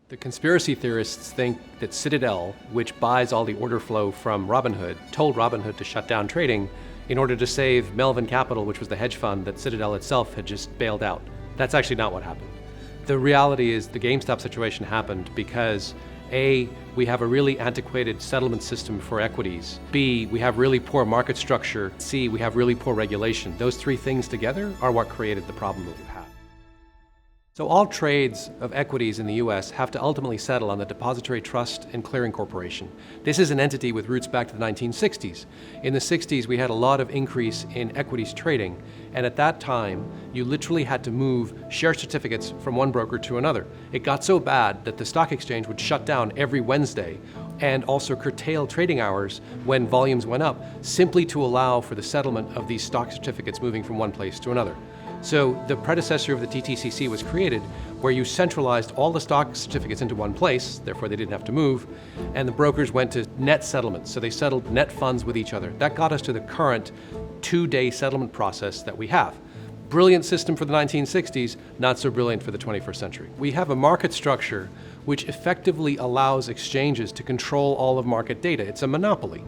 The conspiracy theorists think that Citadel, which buys all the order flow from Robinhood, told Robinhood to shut down trading in order to save Melvin Capital, which was the hedge fund that Citadel itself had just bailed out. That's actually not what happened. The reality is the GameStop situation happened because A, we have a really antiquated settlement system for equities. B, we have really poor market structure. C, we have really poor regulation. Those three things together are what created the problem that we've had. So all trades of equities in the US have to ultimately settle on the Depository Trust and Clearing Corporation. This is an entity with roots back to the 1960s. In the 60s, we had a lot of increase in equities trading, and at that time, you literally had to move share certificates from one broker to another. It got so bad that the stock exchange would shut down every Wednesday and also curtail trading hours when volumes went up, simply to allow for the settlement of these stock certificates moving from one place to another. So the predecessor of the TTCC was created where you centralized all the stock certificates into one place, therefore they didn't have to move, and the brokers went to net settlements, so they settled net funds with each other. That got us to the current 2-day settlement process that we have. Brilliant system for the 1960s, not so brilliant for the 21st century. We have a market structure which effectively allows exchanges to control all of market data. It's a monopoly.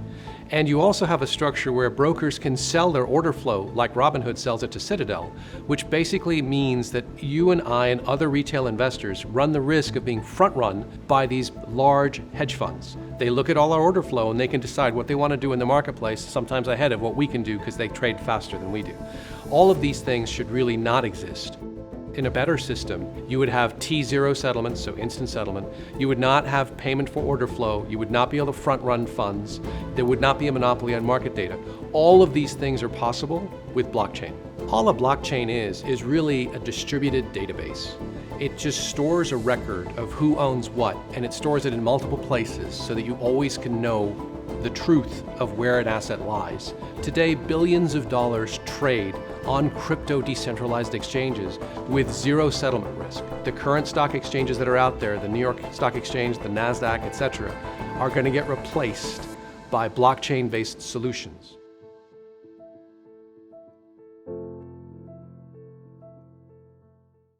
And you also have a structure where brokers can sell their order flow like Robinhood sells it to Citadel, which basically means that you and I and other retail investors run the risk of being front-run by these large hedge funds. They look at all our order flow and they can decide what they want to do in the marketplace, sometimes ahead of what we can do because they trade faster than we do. All of these things should really not exist. In a better system, you would have T0 settlement, so instant settlement. You would not have payment for order flow. You would not be able to front-run funds. There would not be a monopoly on market data. All of these things are possible with blockchain. All a blockchain is really a distributed database. It just stores a record of who owns what, and it stores it in multiple places so that you always can know the truth of where an asset lies. Today, billions of dollars trade on crypto decentralized exchanges with zero settlement risk. The current stock exchanges that are out there, the New York Stock Exchange, the NASDAQ, etc., are going to get replaced by blockchain-based solutions.